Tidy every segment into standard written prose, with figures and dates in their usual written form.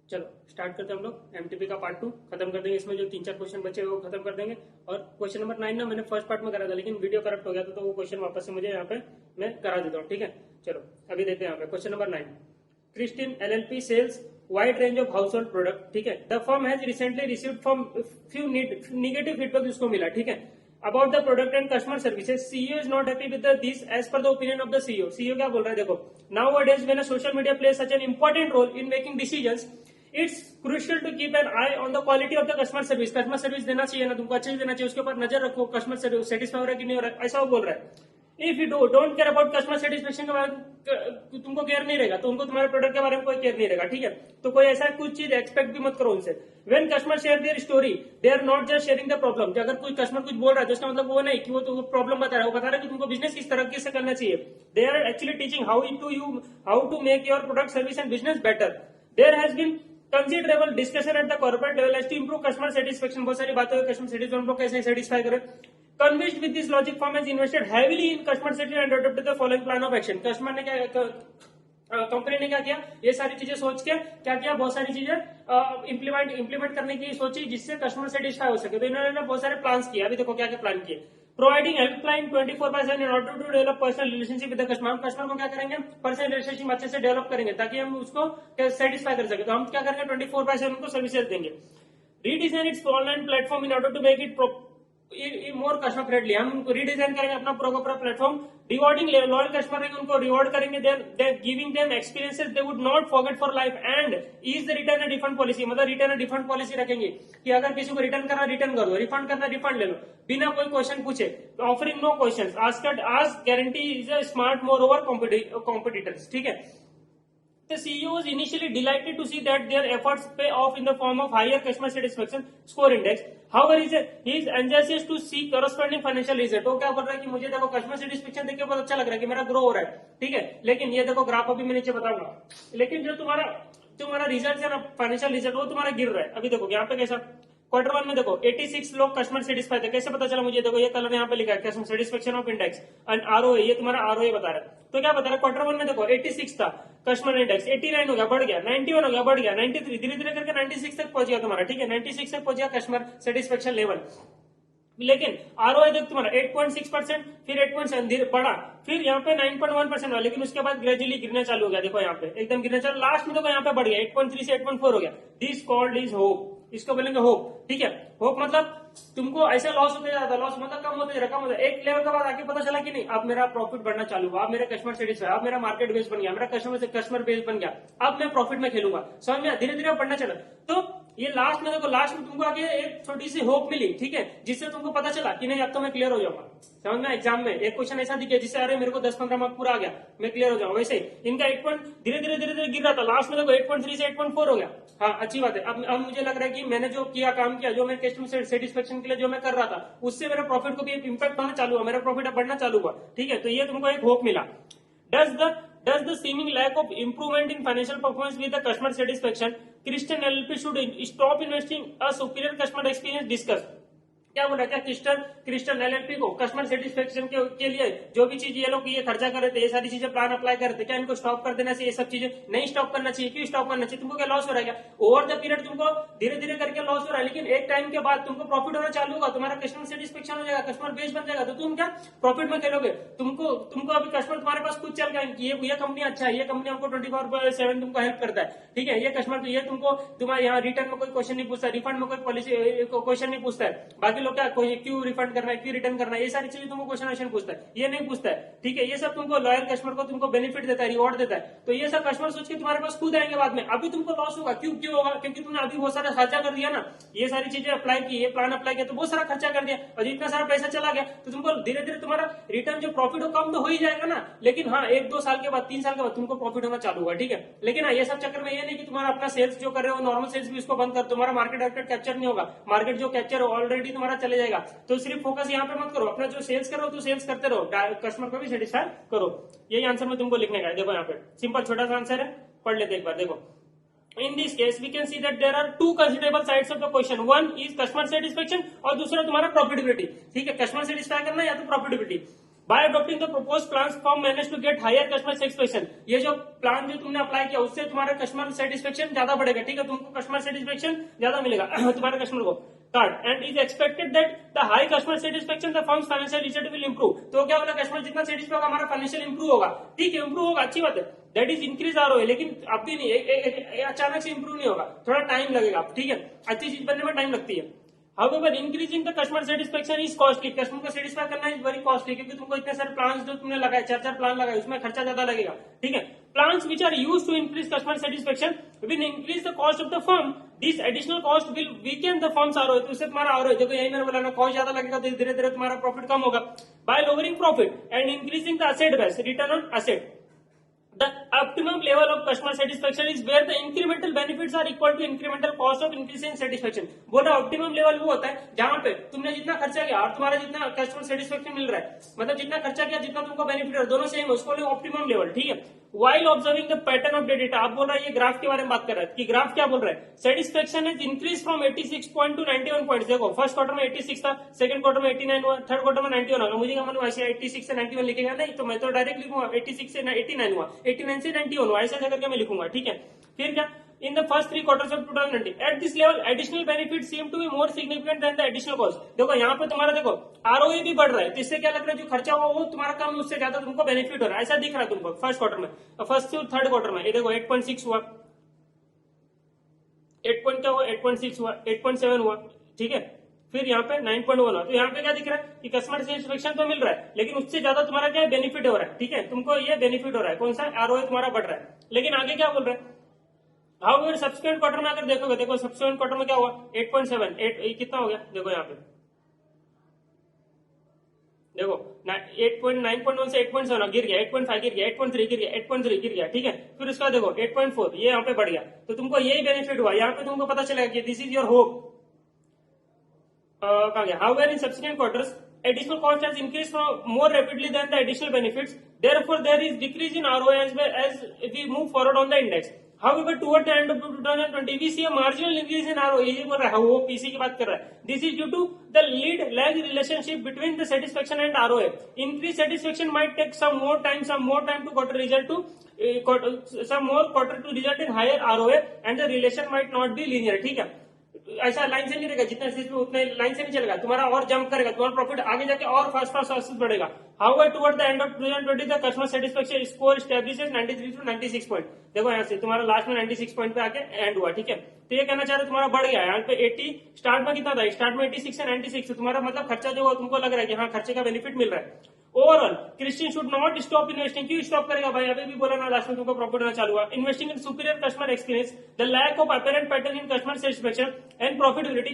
चलो स्टार्ट करते हैं हम लोग एमटीपी का पार्ट 2 खत्म कर देंगे। इसमें जो 3-4 क्वेश्चन बचे हैं वो खत्म कर देंगे। और क्वेश्चन नंबर 9 ना मैंने फर्स्ट पार्ट में करा था, लेकिन वीडियो करप्ट हो गया था, तो वो क्वेश्चन वापस से मुझे यहाँ पे मैं करा देता हूँ। ठीक है, चलो अभी देखते हैं यहाँ पे question number 9। Kristin LLP sells wide range of household product. ठीक है, the firm has recently received from few negative feedback उसको मिला। ठीक है, about the product and customer services, CEO is not happy with this as per the opinion of the CEO. CEO क्या बोल रहा है देखो, nowadays when a social media plays such an important role in making decisions, it's crucial to keep an eye on the quality of the customer service. customer service देना चाहिए ना तुमको, अच्छे से देना चाहिए, उसके ऊपर नजर रखो, कस्टमर सर्विस सेटिस्फाई हो रहा है कि नहीं हो रहा है, ऐसा वो बोल रहा है। If you don't care about customer satisfaction के बारे में तुमको केयर नहीं रहेगा, तो उनको तुम्हारे प्रोडक्ट के बारे में कोई केयर नहीं रहेगा। ठीक है, तो कोई ऐसा कुछ चीज एक्सपेक्ट भी मत करो उनसे। When customer share their story, they are not just sharing the problem. अगर कोई कस्टमर कुछ बोल रहा है तो उसका मतलब वो नहीं कि वो तो प्रॉब्लम बता रहा है, वो बता रहा है कि तुमको बिजनेस किस तरीके से करना चाहिए। They are actually teaching how to make your product service and business better. There has been considerable discussion at the corporate level as to improve customer satisfaction. बहुत सारी बातें कस्टमर सेटिस्फेक्शन को कैसे सेटिस्फाई करें। Convinced with this logic, firm has invested heavily in customer service and adopted the following plan of action. Customer ने क्या, company ने क्या किया, ये सारी चीजें सोच के क्या किया, बहुत सारी चीजें इम्प्लीमेंट करने की सोची जिससे कस्टमर सेटिस्फाई हो सके। तो इन्होंने बहुत सारे प्लान्स किए। अभी देखो क्या क्या प्लान किए। Providing helpline 24/7 in order to develop personal relationship with the customer. हम कस्टमर को क्या करेंगे, पर्सनल रिलेशनशिप अच्छे से डेवलप करेंगे ताकि हम उसको सेटिस्फाई कर सके। तो हम क्या करेंगे, 24/7 उनको सर्विसेज देंगे। Redesign its online platform in order to make it more customer friendly. हम रिडिजाइन करेंगे अपना पूरा प्लेटफॉर्म। रिवॉर्डिंग लॉयल कस्टमर रहेंगे, उनको रिवॉर्ड करेंगे। Then giving them experiences they would not forget for life and is the return and refund policy. मतलब return and refund policy रखेंगे कि अगर किसी को रिटर्न करना रिटर्न कर दो, रिफंड करना रिफंड ले लो, बिना कोई क्वेश्चन पूछे। ऑफरिंग नो क्वेश्चन, आज guarantee is a smart more over competitors. ठीक है, the CEO was initially delighted to see that their efforts pay off in the form of higher customer satisfaction score index. However, he is anxious to see corresponding financial result. वो क्या बोल रहा है कि मुझे देखो कस्टमर सेटिस्फेक्शन देख के बहुत अच्छा लग रहा है कि मेरा ग्रो हो रहा है। ठीक है, लेकिन ये देखो ग्राफ अभी मैं नीचे बताऊंगा, लेकिन जो तुम्हारा रिजल्ट है ना, फाइनेंशियल रिजल्ट, वो तुम्हारा गिर रहा है। अभी देखो यहाँ पे कैसा, Q1 में देखो 86 लोग कस्टमर सेटिस्फाई थे। कैसे पता चला मुझे, देखो ये कलर यहाँ पे लिखा है, customer satisfaction of index and ROA, ये तुम्हारा आरओए बता रहा है। तो क्या बता रहा है, Q1 में देखो 86 था कस्टमर इंडेक्स, 89 हो गया, बढ़ गया, 91 हो गया, बढ़ गया, 93, धीरे धीरे करके 96 तक पहुंच गया तुम्हारा। ठीक है, 96 तक पहुंच गया कस्टमर सेटिस्फेक्शन लेवल। लेकिन आरओए देख तुम्हारा 8.6%, फिर 8.7 बढ़ा, फिर यहाँ पे 9.1% हुआ, लेकिन उसके बाद ग्रेजुअली गिरना चालू हो गया। देखो यहाँ पे एकदम गिरना चालू, लास्ट में देखो यहाँ पे बढ़ गया, 8.3 से 8.4 हो गया। दिस कॉल्ड इज होप, इसको बोलेंगे होप। ठीक है, होप मतलब तुमको ऐसे लॉस होते जाता, लॉस मतलब कम होते जाता, कम होता। एक लेवल के बाद आके पता चला कि नहीं, अब मेरा प्रॉफिट बढ़ना चालू हुआ, अब मेरा कस्टमर सेटिस्फाई, अब मेरा मार्केट बेस बन गया, मेरा कस्टमर बेस बन गया, अब मैं प्रॉफिट में खेलूंगा। समझ में धीरे धीरे बढ़ना चला। तो ये लास्ट में देखो, लास्ट में तुमको आगे एक छोटी सी होप मिली। ठीक है, जिससे तुमको पता चला कि नहीं अब तो मैं क्लियर हो जाऊंगा। समझ में, एग्जाम में एक क्वेश्चन ऐसा दिखे जिससे अरे मेरे को 10-15 मार्क पूरा आ गया, मैं क्लियर हो जाऊंगा। वैसे इनका 8 पॉइंट धीरे धीरे गिर रहा था, लास्ट में देखो 8.3 से 8.4 हो गया। हाँ, अच्छी बात है। अब मुझे लग रहा है कि मैंने जो किया, काम किया, जो मैं कस्टमर सेटिस्फेक्शन के लिए जो मैं कर रहा था, उससे मेरे प्रॉफिट को भी इम्पैक्ट होना चालू हुआ, मेरा प्रॉफिट अब बढ़ना चालू हुआ। ठीक है, तो ये तुमको एक होप मिला। Does the seeming lack of improvement in financial performance with the customer satisfaction, Christian LLP should stop investing a superior customer experience discussed? क्या बोला, क्या क्रिस्टन एलएलपी को कस्टमर सेटिस्फेक्शन के लिए जो भी चीज ये लोग ये खर्चा कर रहे थे, ये सारी चीजें प्लान अप्लाई कर रहे थे, क्या इनको स्टॉप कर देना चाहिए? ये सब चीजें नहीं स्टॉप करना चाहिए। क्यों स्टॉप करना चाहिए? तुमको क्या लॉस हो रहा है? क्या ओवर द पीरियड तुमको धीरे धीरे करके लॉस हो रहा है, लेकिन एक टाइम के बाद तुमको प्रॉफिट होना चालू होगा, तुम्हारा कस्टमर सेटिस्फेक्शन हो जाएगा, कस्टमर बेस बन जाएगा, तो तुम क्या प्रॉफिट में खेलोगे। तुमको अभी कस्टमर तुम्हारे पास खुद चल गया कि ये कंपनी अच्छा है, ये कंपनी हमको 24/7 तुमको हेल्प करता है। ठीक है, ये कस्टमर तो ये तुमको तुम्हारे यहाँ रिटर्न में कोई क्वेश्चन नहीं पूछता, रिफंड में कोई पॉलिसी क्वेश्चन नहीं पूछता है। बाकी लोग क्या क्यों रिफंड करना है, क्यों रिटर्न करना है, ये सारी चीजें तुमको क्वेश्चन पूछता है, ये नहीं पूछता है। ठीक है, ये सब तुमको लॉयल कस्टमर को तुमको बेनिफिट देता है, रिवॉर्ड देता है। तो ये सब कस्टमर सोच के तुम्हारे पास खुद आएंगे बाद में। अभी तुमको लॉस होगा, क्यों होगा? क्योंकि तुमने अभी बहुत सारा खर्चा कर दिया ना, ये सारी चीजें अप्लाई की, ये प्लान अप्लाई किया, तो बहुत सारा खर्चा कर दिया और इतना सारा पैसा चला गया, तो तुमको धीरे धीरे तुम्हारा रिटर्न जो प्रॉफिट हो कम तो हो ही जाएगा ना, लेकिन हाँ 1-2 साल के बाद, 3 साल के बाद तुमको प्रॉफिट होना चालू होगा। ठीक है, लेकिन हाँ ये सब चक्कर में ये नहीं कि तुम्हारा अपना सेल्स जो कर रहे हो नॉर्मल सेल्स भी उसको बंद कर, तुम्हारा मार्केट कैप्चर नहीं होगा, मार्केट जो कैप्चर ऑलरेडी तुम्हारा चले जाएगा। तो सिर्फ फोकस यहाँ पे मत करो, अपना जो सेल्स करो तो सेल्स करते रहो, कस्टमर को भी सेटिस्फाई करो। यही आंसर में तुमको लिखने का है। देखो यहाँ पे सिंपल छोटा सा आंसर है, पढ़ लेते एक बार। देखो, in this case we can see that there are two considerable sides of the question. One is customer satisfaction और दूसरा तुम्हारा profitability. ठीक है, कस्टमर सेटिस्फाई करना या तो profitability. By adopting the propose plan firm manage to get higher customer satisfaction. ये जो प्लान जो तुमने अप्लाई किया उससे तुम्हारा कस्टमर सेटिस्फेक्शन ज्यादा बढ़ेगा, ठीक है, तुमको कस्टमर सेटिस्फेक्शन ज्यादा मिलेगा तुम्हारे कस्टमर को card and is expected that the high customer satisfaction the firms financial result will improve. तो क्या बोला, कस्टमर जितना सेटिस्फाई होगा हमारा फाइनेंशियल इंप्रूव होगा, ठीक है, इंप्रूव होगा, अच्छी बात है, दैट इज इंक्रीज आर, लेकिन अब भी नहीं, अचानक से इंप्रूव नहीं होगा, थोड़ा टाइम लगेगा, ठीक है, अच्छी चीज बनने में टाइम लगती है। However, increasing the customer satisfaction is costly। Customer को सेटिस्फाई करना इज वेरी कॉस्टली, क्योंकि तुमको इतने सारे प्लान जो तुमने लगाए, 4 प्लान लगाए, उसमें खर्चा ज्यादा लगेगा, ठीक है। Plans which are use to increase customer satisfaction will increase the cost of the firm, this additional cost will weaken the firm's ROI. तो उससे तुम्हारा आरओआई, देखो यही मैंने बोला ना, कॉस्ट ज्यादा लगेगा तो धीरे धीरे तुम्हारा प्रॉफिट कम होगा। Bye lowering profit and increasing the asset base, return on asset, the optimum level of customer satisfaction is where the incremental benefits are equal to incremental cost of increasing satisfaction। बोला optimum level वो होता है जहां पे तुमने जितना खर्चा किया और तुम्हारा जितना कस्टमर सेटिस्फेक्शन मिल रहा है, मतलब जितना खर्चा किया जितना तुमको बेनिफिट है, दोनों सेम है, उसको ऑप्टिमम लेवल, ठीक है। While observing the pattern of data, आप बोल रहा है ये ग्राफ के बारे में बात कर रहा है कि ग्राफ क्या बोल रहा है, satisfaction is increase from 86 point two 91 point. देखो फर्स्ट क्वार्टर में 86 था, सेकंड क्वार्टर में 89 हुआ, थर्ड क्वार्टर में 91 होगा। मुझे क्या मालूम ऐसे 86 से 91 लिखेगा, नहीं तो मैं तो डायरेक्ट लिखूंगा 86 से 89 हुआ, 89 से 91 हुआ, ऐसा करके मैं लिखूंगा, ठीक है। फिर क्या, in the first 3 quarters of 2019 at this level additional benefits seem to be more significant than the additional cost। देखो यहाँ पे तुम्हारा देखो आरओए भी बढ़ रहा है, तो इससे क्या लग रहा है, जो खर्चा हुआ वो तुम्हारा कम, उससे ज्यादा तुमको बेनिफिट हो रहा है, ऐसा दिख रहा है तुमको फर्स्ट क्वार्टर में। फर्स्ट से थर्ड क्वार्टर में ये देखो 8.6 हुआ, 8 पॉइंट क्या हुआ, 8.6 हुआ, 8.7 हुआ, ठीक है। फिर यहाँ पे 9.1 हुआ। तो यहाँ पे क्या दिख रहा है कि कस्टमर सेटिस्फेक्शन तो मिल रहा है, लेकिन उससे ज्यादा तुम्हारा क्या बेनिफिट हो रहा है, ठीक है, तुमको ये बेनिफिट हो रहा है, कौन सा, आरओए तुम्हारा बढ़ रहा है। लेकिन आगे क्या बोल रहा है, हाउ सब्सिक्वेंट क्वार्टर में अगर देखोगे, देखो सब्सिक्वेंट क्वार्टर में क्या हुआ, 8.7, 8 कितना हो गया, देखो यहाँ पे देखो 8.9.1 से 8.7 गिर गया, 8.5 गिर गया, 8.3 गिर गया, 8.3 गिर गया, ठीक है। फिर उसका देखो 8.4 ये यहाँ पे बढ़ गया, तो तुमको यही बेनिफिट हुआ, यहाँ पे तुमको पता चलेगा कि दिस इज योर होप। कहा गया, however in subsequent quarters additional cost has increased more rapidly than the additional benefits, therefore there is decrease in ROI as we move forward on the index। However, toward the end of 2020, we see a marginal increase in ROI। ये बोल रहा है, वो PC की बात कर रहा है। This is due to the lead lag relationship between the satisfaction and ROI। Increased satisfaction might take some more time to quarter result to some more quarter to result in higher ROI, and the relation might not be linear। ठीक है, ऐसा line से नहीं रहेगा, जितना seize में उतने line से नहीं चलेगा, तुम्हारा और जंप करेगा, तुम्हारा प्रॉफिट आगे जाके और फास्ट बढ़ेगा। However toward the end of 2020 the customer satisfaction score establishes 93 to 96 point. देखो यहाँ से तुम्हारा लास्ट में 96 पॉइंट पे आके एंड हुआ, ठीक है। तो ये कहना चाह रहे तुम्हारा बढ़ गया, यहाँ पे 80 स्टार्ट में कितना था, स्टार्ट में 86 से 96, तुम्हारा मतलब खर्चा जो तुमको लग रहा है कि हाँ खर्चे का बेनिफिट मिल रहा है। Overall Christian should not stop investing. क्यों स्टॉप करेगा भाई, अभी भी बोला ना लास्ट में तुमको प्रॉफिट होना चालू हुआ। Investing in superior customer experience, the lack of apparent pattern in customer satisfaction and profitability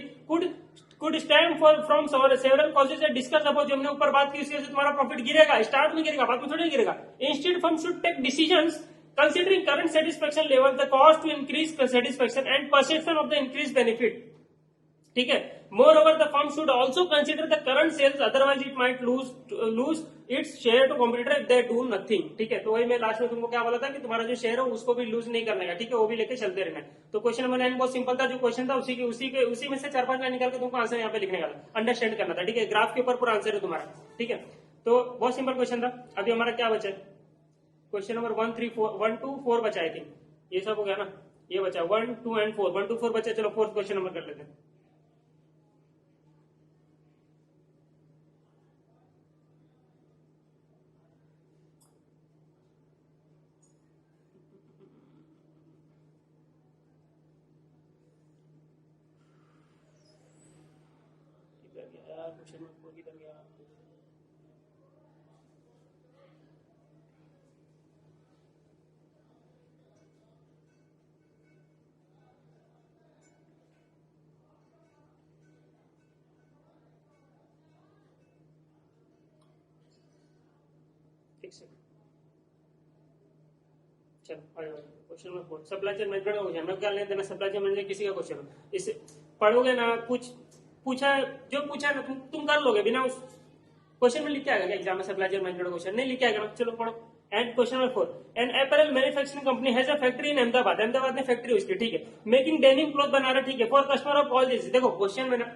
could stem from several causes that discussed above। जो हमने ऊपर बात की उसकी वजह से तुम्हारा प्रॉफिट गिरेगा, स्टार्ट में गिरेगा, बाद में थोड़ी गिरेगा। Instead firm should take decisions considering current satisfaction level, the cost to increase satisfaction and perception of the increased benefit, ठीक है। Moreover, the firm should also consider the current sales, otherwise it might lose its share to competitor if they do nothing। ठीक है, तो वही मैं last में तुमको क्या बोला था कि तुम्हारा जो शेयर है उसको भी लूज नहीं करने का, ठीक है, वो भी लेके चलते रहना है। तो क्वेश्चन नंबर 9 बहुत सिंपल था, जो क्वेश्चन था उसी में से 4-5 लाइन निकाल के तुमको आंसर यहाँ पे लिखने का था, अंडरस्टैंड करना था, ठीक है। ग्राफ के ऊपर पूरा आंसर है तुम्हारा, ठीक है। तो बहुत सिंपल क्वेश्चन था। अभी हमारा क्या बचा है, क्वेश्चन नंबर 1, 2, 4 बचा है, ठीक, ये सब हो गया ना, ये बचा 1, 2 and 4, 1, 2, 4 बचा। चलो फोर्थ क्वेश्चन नंबर कर लेते हैं। क्वेश्चन नंबर 4 किधर गया, एक सेकंड। चलो question number 4, supply chain management का क्वेश्चन। मैं क्या लेना देना सप्लाई चेन मैनेजमेंट किसी का क्वेश्चन हो, इसे पढ़ोगे ना, कुछ पूछा जो पूछा ना तुम कर लोगे बिना उस क्वेश्चन में लिख के आएगा क्या एग्जाम में, सप्लाई चेन मैनेजमेंट क्वेश्चन नहीं लिख के आएगा। चलो पढ़ो। And question number 4, an apparel manufacturing company has a factory in Ahmedabad में फैक्ट्री उसकी, ठीक है, मेकिंग डेनिम क्लॉथ बना रहा है, ठीक है, for customer of all this. देखो क्वेश्चन में ना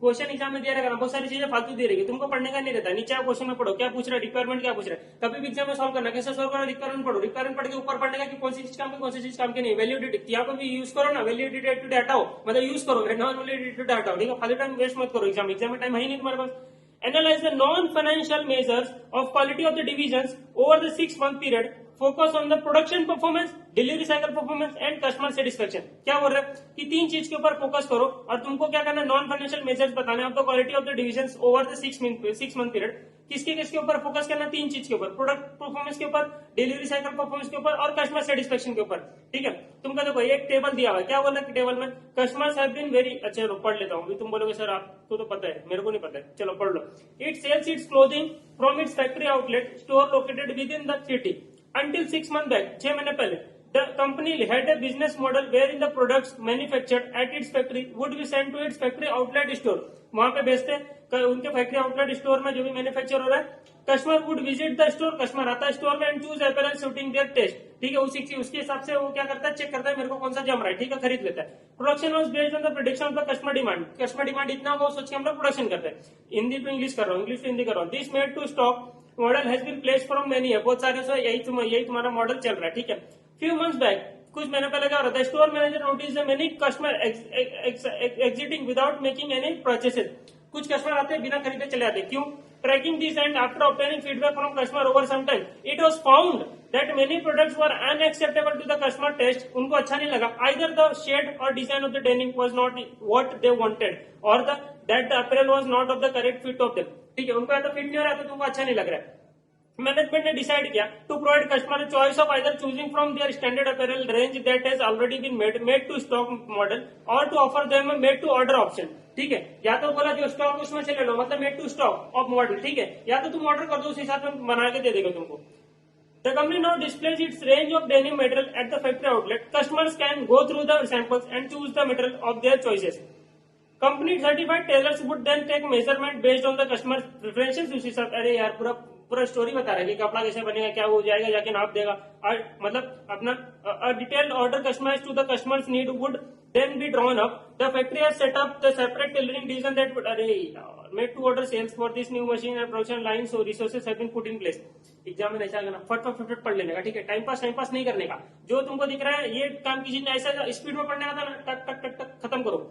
क्वेश्चन एग्जाम में दे रहेगा ना, बहुत सारी चीजें फालतू दे रही तुमको पढ़ने का नहीं रहता। नीचे क्वेश्चन में पढ़ो क्या पूछ रहा है, रिक्वायरमेंट क्या पूछ रहा है, कभी भी एग्जाम में सॉल्व करना, कैसे सॉल्व करना, रिक्वायरमेंट पढ़ो, रिक्वायरमेंट पढ़ के ऊपर पढ़ने का कि कौन सी चीज काम की कौन सी चीज काम की नहीं। वैल्यूडिटी यहाँ पे भी यूज करो ना, वैल्यूडिटी हटाओ, मतलब यूज करो, नॉन वैल्यूडिटी हटाओ, ठीक है। फालतू टाइम वेस्ट मत करो, एग्जाम में टाइम है ही नहीं तुम्हारे पास। Analyze the non-financial measures of quality of the divisions over the 6-month period. Focus on the production performance, delivery cycle performance and customer satisfaction. क्या बोल रहे हैं कि 3 चीज के ऊपर फोकस करो और तुमको क्या करना है, नॉन फाइनेंशियल मेजर्स बताने of the quality of the divisions over the 6 month period. किसके ऊपर फोकस करना, 3 चीज के ऊपर, प्रोडक्ट परफॉर्मेंस के ऊपर, डिलीवरी साइकिल परफॉर्मेंस के ऊपर और कस्टमर सेटिस्फेक्शन के ऊपर, ठीक है। तुमको देखो एक टेबल दिया हुआ है, क्या बोल रहा है टेबल में, कस्टमर्स हैव बीन वेरी, अच्छा पढ़ लेता हूँ, तुम बोलोगे सर आपको तो पता है, मेरे को नहीं पता है, चलो पढ़ लो। It sells its clothing from its factory outlet store located within the city until 6 months back, 6 महीने पहले, the company had a business model wherein the products manufactured at its factory would be sent to its factory outlet store. वहां पे बेचते उनके factory outlet store में जो भी manufacture हो रहा है। Customer would visit the store, customer आता है स्टोर में and choose apparel suiting their taste, ठीक है। उसके हिसाब से वो क्या करता है, चेक करता है मेरे को कौन सा जम रहा है, ठीक है, खरीद लेता है। Production was based on the prediction of the customer demand, customer demand इतना होगा सोच के हम लोग प्रोडक्शन करते हैं। हिंदी टू इंग्लिश कर रहा हूँ, इंग्लिश टू हिंदी कर रहा हूँ। This made to stock model has been placed from many है, बहुत सारे से यही तुम्हारा मॉडल चल रहा है, ठीक है। फ्यू मंथ्स बैक, कुछ महीने पहले क्या हो रहा था, store manager notice many customer exiting without making any purchases, कुछ कस्टमर आते हैं बिना खरीदे चले आते, क्यों। Tracking this and after obtaining feedback from customer over some time it was found that many products were unacceptable to the customer taste, उनको अच्छा नहीं लगा। आइदर द शेड और design of the denim was not what they wanted और that the apparel was not of the correct fit of them, ठीक है। उनको या तो फिट नहीं हो रहा, तो तुमको अच्छा नहीं लग रहा है। मैनेजमेंट ने डिसाइड किया to provide customer choice of either choosing from their standard apparel range that has already been made to stock model और to offer them made to order option, ठीक है। या तो बोला जो स्टॉक उसमें से ले लो, मतलब made to stock of model, ठीक है, या तो तुम ऑर्डर कर दो, उस हिसाब में बना के दे देगा तुमको। The company now displays its range of denim material at the factory outlet, customers can go through the samples and choose the material of their choices. Company certified tailors would then take measurement based on the customer preferences, उस हिसाब। अरे यार पूरा story बता रहा है कि कपड़ा कैसे बनेगा, क्या हो जाएगा, जाके नाप देगा, और मतलब अपना detailed order customise to the customers need would then be drawn up. The factory has set up the separate tailoring division that would, अरे यार, made to order sales for this new machine and production line, so resources have been put in place. Exam में ऐसा करना, फट पढ़ लेने का, ठीक है, टाइम पास नहीं करने का। जो तुमको दिख रहा है ये काम कीजिए, ऐसा स्पीड में पढ़ने का था ना, टक टक टक टक खत्म करो।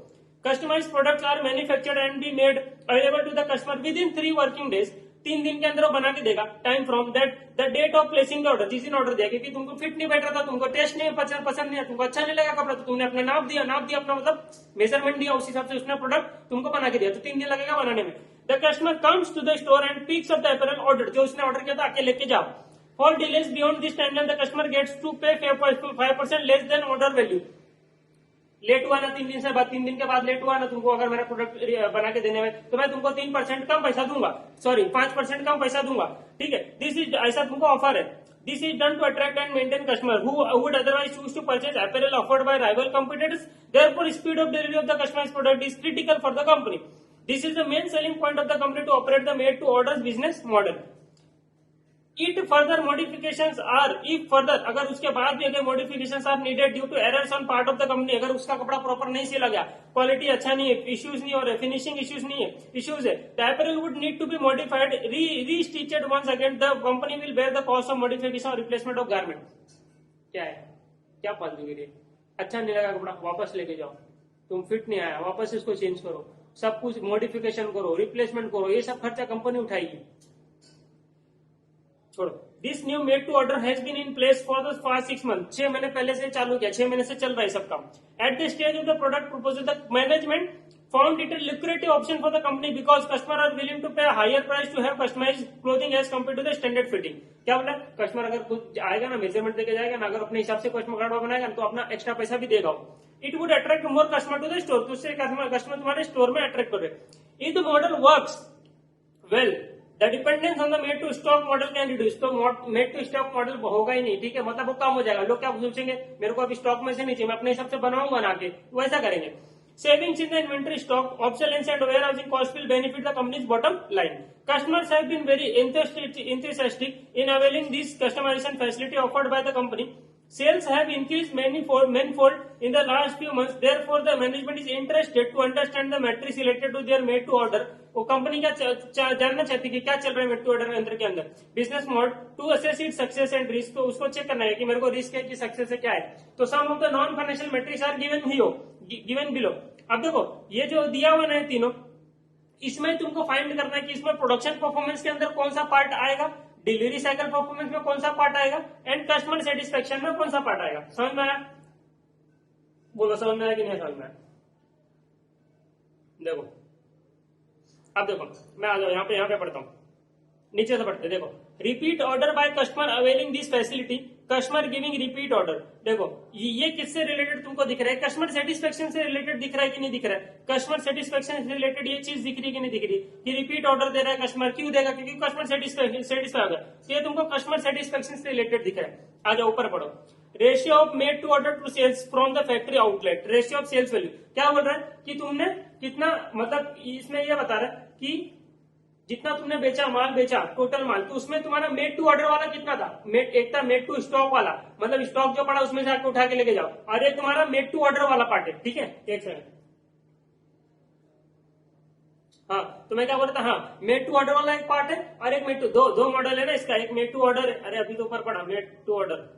Customized products are manufactured and be made available to the customer within 3 working days. 3 दिन के अंदर वो बना के देगा। Time from that the date of placing the order, जिस दिन ऑर्डर दिया, क्योंकि तुमको फिट नहीं बैठ रहा था, तुमको टेस्ट नहीं पसंद नहीं है, तुमको अच्छा नहीं लगा कपड़ा, तो तुमने अपना नाप दिया अपना मतलब मेजरमेंट दिया, उस हिसाब से उसने प्रोडक्ट तुमको बना के दिया, तो 3 दिन लगेगा बनाने में। The customer comes to the store and picks up the apparel order, जो उसने ऑर्डर किया था आके लेके जाओ। For delays beyond this timeline the customer gets to pay 5% less than order value. Late हुआ ना 3 दिन से बाद, 3 दिन के बाद लेट हुआ ना तुमको अगर मेरा प्रोडक्ट बना के देने में, तो मैं तुमको 3% कम पैसा दूंगा, सॉरी 5% कम पैसा दूंगा, ठीक है। दिस इज, ऐसा तुमको ऑफर है। This is done to attract and maintain customer who would otherwise choose to purchase apparel offered by rival competitors, therefore speed of delivery of the customised product is critical for the company. This is the main selling point of the company to operate the made to order business model. It further modifications are, if further, अगर उसके बाद भी अगर modifications are needed due to errors on part of the company, अगर उसका कपड़ा proper नहीं सिला गया, क्वालिटी अच्छा नहीं है, इश्यूज नहीं हो रहे, फिनिशिंग इश्यूज नहीं है, इश्यूज है, the apparel would need to be modified, restitched once again, the company will bear the cost of modification or replacement of garment। क्या है, क्या फालतूगिरी, अच्छा नहीं लगा कपड़ा वापस लेके जाओ, तुम फिट नहीं आया वापस इसको चेंज करो, सब कुछ मॉडिफिकेशन करो, रिप्लेसमेंट करो, ये सब खर्चा कंपनी उठाएगी, छोड़ो। This new made to order has been in place for the past 6 month, 6 महीने पहले से चालू किया, 6 महीने से चल रहा है सब काम। At the stage of the product proposal the management found it a lucrative option for the company because customer are willing to pay a higher price to have customized clothing as compared to the standard fitting। क्या बोला, customer अगर कुछ आएगा ना, measurement देके जाएगा ना, अगर अपने हिसाब से कस्टमर कार्ड बनाएगा तो अपना एक्स्ट्रा पैसा भी देगा। It would attract more customer to the store, तो उससे कस्टमर तुम्हारे स्टोर में अट्रैक्ट कर रहे। If the model works well, The dependence on the made to stock model can reduce, तो made to stock model होगा ही नहीं, ठीक है, मतलब वो कम हो जाएगा। लोग क्या सोचेंगे, मेरे को अभी स्टॉक में से नहीं चाहिए, मैं अपने हिसाब से बनाऊंगा ना के, वैसा करेंगे। Savings in the inventory stock, obsolescence and warehousing cost will benefit the company's bottom line. Customers have been very enthusiastic in availing this customization facility offered by the company. Sales have increased manifold in the last few months. Therefore, the management is interested to understand the metrics related to their made to order. वो company क्या जानना चाहती है कि क्या चल रहा है मेड टू ऑर्डर के अंदर business mode to assess it success and risk. तो उसको चेक करना है कि मेरे को रिस्क है कि सक्सेस है क्या है। तो some of the non financial metrics are given below. अब देखो ये जो दिया हुआ है तीनों, इसमें तुमको फाइंड करना है कि इसमें प्रोडक्शन परफॉर्मेंस के अंदर कौन सा पार्ट आएगा, डिलीवरी साइकिल परफॉर्मेंस में कौन सा पार्ट आएगा, एंड कस्टमर सेटिस्फेक्शन में कौन सा पार्ट आएगा। समझ में आया? बोलो समझ में आया कि नहीं समझ में आया? देखो अब देखो मैं आ जाओ यहाँ पे पढ़ता हूँ, नीचे से पढ़ते देखो। Repeat order by customer availing this facility, customer giving repeat order. देखो ये किससे रिलेटेड तुमको दिख रहा है, कस्टमर सेटिस्फेक्शन से रिलेटेड दिख रहा है कि नहीं दिख रहा है। कस्टमर सेटिस्फेक्शन से रिलेटेड ये चीज दिख रही है कि नहीं दिख रही कि रिपीट ऑर्डर दे रहा है कस्टमर, क्यों देगा, क्योंकि कस्टमर सेटिस्फाई होगा। तो ये तुमको कस्टमर सेटिस्फेक्शन से रिलेटेड दिख रहा है। आ जाओ ऊपर पढ़ो। Ratio of made to order to sales from the factory outlet, ratio of sales value. क्या बोल रहा है कि तुमने कितना, मतलब इसमें यह बता रहा है कि जितना तुमने बेचा, माल बेचा, टोटल माल, तो उसमें तुम्हारा मेड टू ऑर्डर वाला कितना था। एक था मेड टू स्टॉक वाला, मतलब स्टॉक जो पड़ा उसमें से आके उठा के लेके जाओ, और एक तुम्हारा मेड टू ऑर्डर वाला पार्ट है। ठीक है, एक सेकंड। हाँ तो मैं क्या बोल रहा था, हाँ मेड टू ऑर्डर वाला एक पार्ट है और एक मेड टू, दो मॉडल है ना इसका, एक मेड टू ऑर्डर, अरे अभी तो ऊपर पड़ा मेड टू ऑर्डर,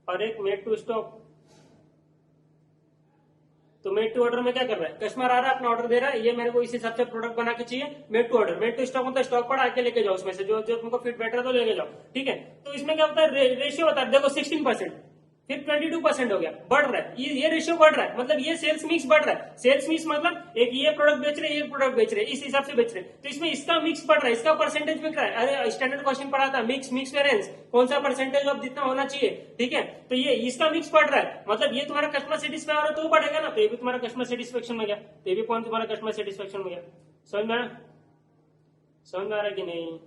और एक मेड टू स्टॉक। तो मेड टू ऑर्डर में क्या कर रहा है, कस्टमर आ रहा है अपना ऑर्डर दे रहा है, ये मेरे को इस हिसाब से प्रोडक्ट बना के चाहिए। Made to order, made to stock मतलब स्टॉक पड़ा आके लेके जाओ, उसमें से जो तुमको फिट बैठ रहा है तो लेके जाओ। ठीक है, तो इसमें क्या होता है, रेशियो होता है देखो 16%, फिर 22% हो गया, बढ़ रहा है, ये रेशियो बढ़ रहा है, मतलब ये सेल्स मिक्स बढ़ रहा है। सेल्स मिक्स मतलब एक ये प्रोडक्ट बेच रहे, ये प्रोडक्ट बेच रहे, इस हिसाब से बेच रहे, तो इसमें इसका मिक्स बढ़ रहा है, इसका परसेंटेज बिक रहा है। अरे स्टैंडर्ड क्वेश्चन पढ़ा था, मिक्स वेरिएंस, कौन सा परसेंटेज अब जितना होना चाहिए। ठीक है, तो ये इसका मिक्स बढ़ रहा है, मतलब ये तुम्हारा कस्टमर सेटिस्फाई हो रहा है तो बढ़ेगा ना, तो ये भी तुम्हारा कस्टमर सेटिस्फेक्शन में गया, तो ये भी पॉइंट तुम्हारा कस्टमर सेटिस्फेक्शन में गया। समझ में आ रहा है कि नहीं,